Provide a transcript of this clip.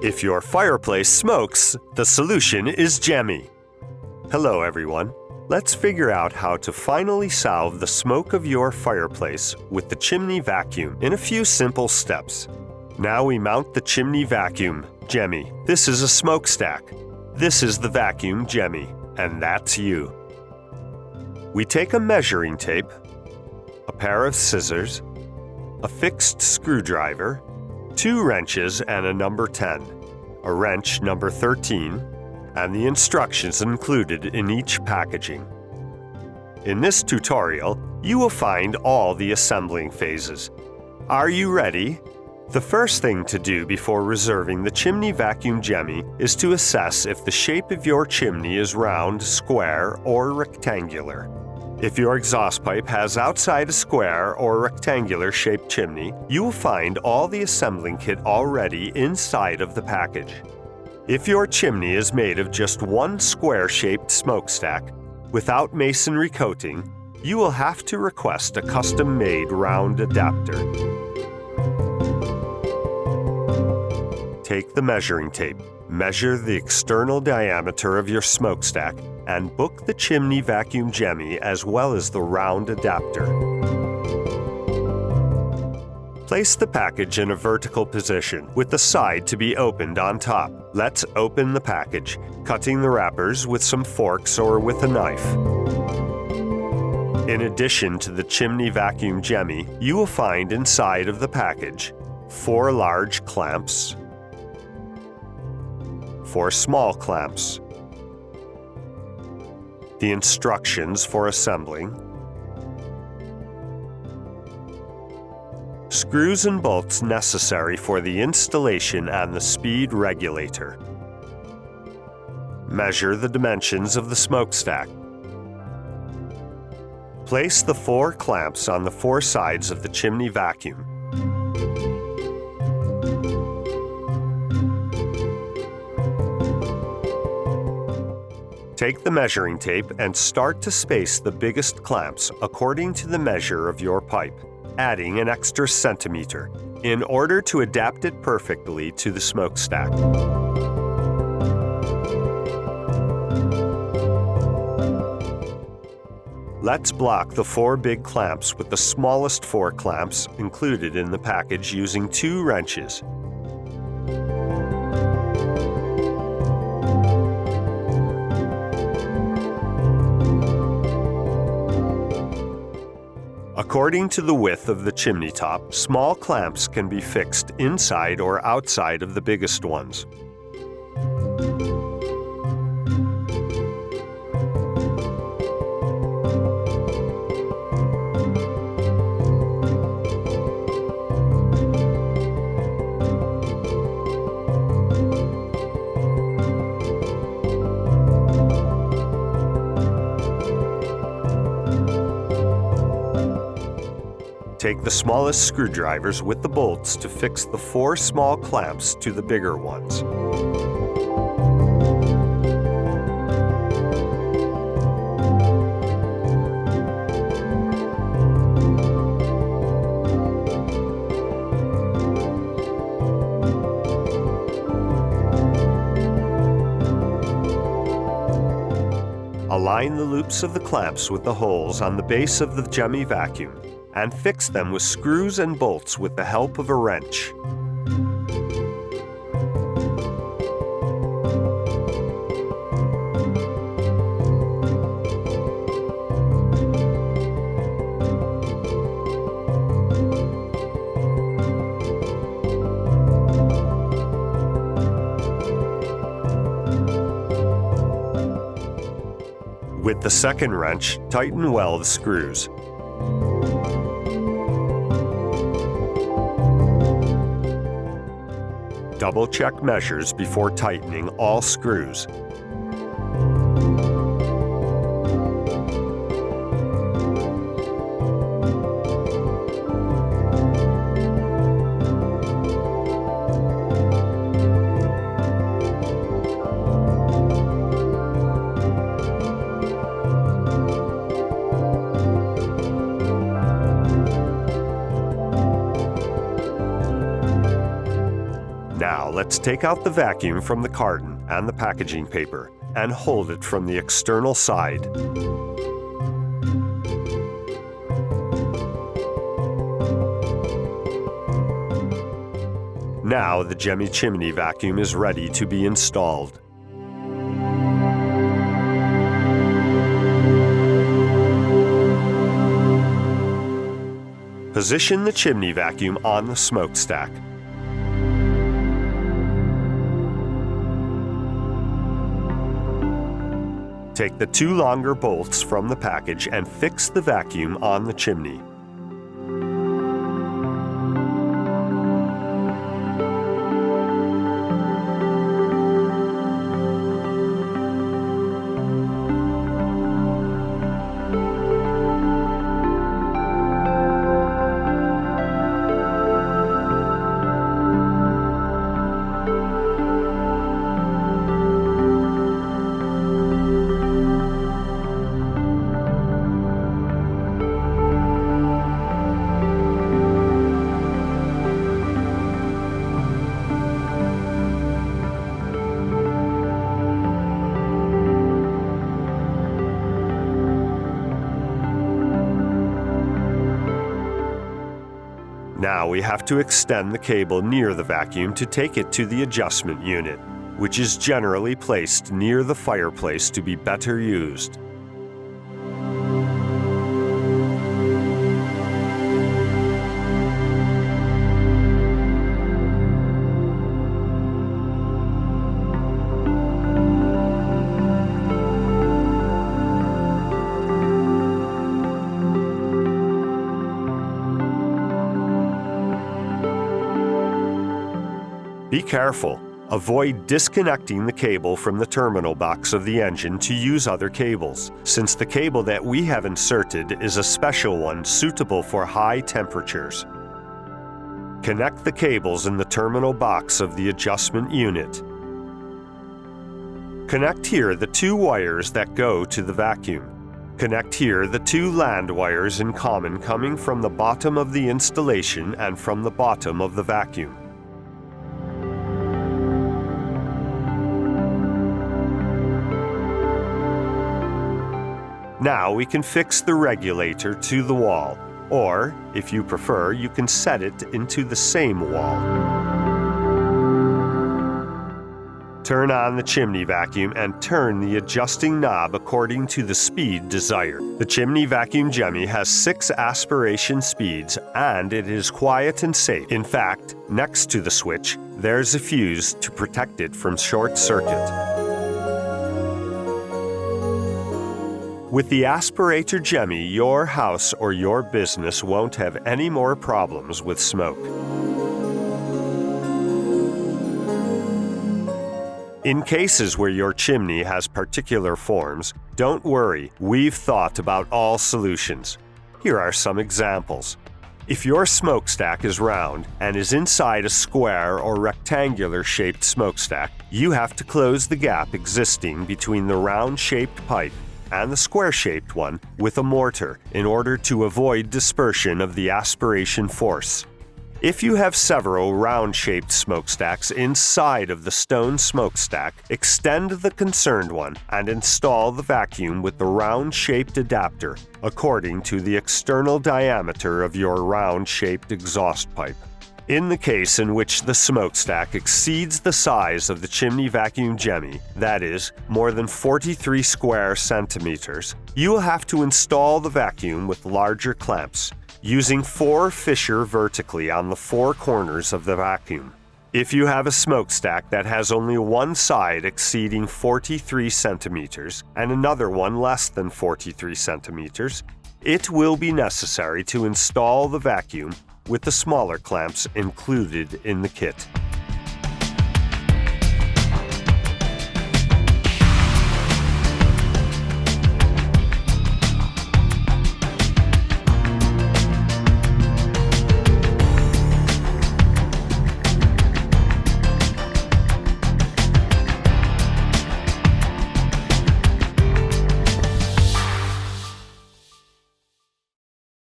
If your fireplace smokes, the solution is Gemi. Hello everyone. Let's figure out how to finally solve the smoke of your fireplace with the chimney vacuum in a few simple steps. Now we mount the chimney vacuum, Gemi. This is a smokestack. This is the vacuum, Gemi, and that's you. We take a measuring tape, a pair of scissors, a fixed screwdriver, 2 wrenches and a number 10, a wrench number 13, and the instructions included in each packaging. In this tutorial, you will find all the assembling phases. Are you ready? The first thing to do before reserving the chimney vacuum Gemi is to assess if the shape of your chimney is round, square, or rectangular. If your exhaust pipe has outside a square or rectangular shaped chimney, you will find all the assembling kit already inside of the package. If your chimney is made of just one square-shaped smokestack, without masonry coating, you will have to request a custom-made round adapter. Take the measuring tape, measure the external diameter of your smokestack, and book the chimney vacuum Gemi as well as the round adapter. Place the package in a vertical position, with the side to be opened on top. Let's open the package, cutting the wrappers with some forks or with a knife. In addition to the chimney vacuum Gemi, you will find inside of the package 4 large clamps, 4 small clamps, the instructions for assembling, screws and bolts necessary for the installation and the speed regulator. Measure the dimensions of the smokestack. Place the 4 clamps on the 4 sides of the chimney vacuum. Take the measuring tape and start to space the biggest clamps according to the measure of your pipe, adding an extra centimeter in order to adapt it perfectly to the smokestack. Let's block the 4 big clamps with the smallest 4 clamps included in the package using 2 wrenches. According to the width of the chimney top, small clamps can be fixed inside or outside of the biggest ones. Take the smallest screwdrivers with the bolts to fix the 4 small clamps to the bigger ones. Align the loops of the clamps with the holes on the base of the Gemi vacuum and fix them with screws and bolts with the help of a wrench. With the second wrench, tighten well the screws. Double-check measures before tightening all screws. Now let's take out the vacuum from the carton and the packaging paper and hold it from the external side. Now the Gemi chimney vacuum is ready to be installed. Position the chimney vacuum on the smokestack. Take the 2 longer bolts from the package and fix the vacuum on the chimney. Now we have to extend the cable near the vacuum to take it to the adjustment unit, which is generally placed near the fireplace to be better used. Be careful. Avoid disconnecting the cable from the terminal box of the engine to use other cables, since the cable that we have inserted is a special one suitable for high temperatures. Connect the cables in the terminal box of the adjustment unit. Connect here the 2 wires that go to the vacuum. Connect here the 2 land wires in common coming from the bottom of the installation and from the bottom of the vacuum. Now we can fix the regulator to the wall, or, if you prefer, you can set it into the same wall. Turn on the chimney vacuum and turn the adjusting knob according to the speed desired. The Chimney Vacuum Gemi has 6 aspiration speeds, and it is quiet and safe. In fact, next to the switch, there's a fuse to protect it from short circuit. With the aspirator Gemi, your house or your business won't have any more problems with smoke. In cases where your chimney has particular forms, don't worry, we've thought about all solutions. Here are some examples. If your smokestack is round and is inside a square or rectangular-shaped smokestack, you have to close the gap existing between the round-shaped pipe and the square-shaped one with a mortar in order to avoid dispersion of the aspiration force. If you have several round-shaped smokestacks inside of the stone smokestack, extend the concerned one and install the vacuum with the round-shaped adapter according to the external diameter of your round-shaped exhaust pipe. In the case in which the smokestack exceeds the size of the Chimney Vacuum Gemi, that is, more than 43 square centimeters, you will have to install the vacuum with larger clamps, using 4 fissure vertically on the 4 corners of the vacuum. If you have a smokestack that has only one side exceeding 43 centimeters and another one less than 43 centimeters, it will be necessary to install the vacuum with the smaller clamps included in the kit.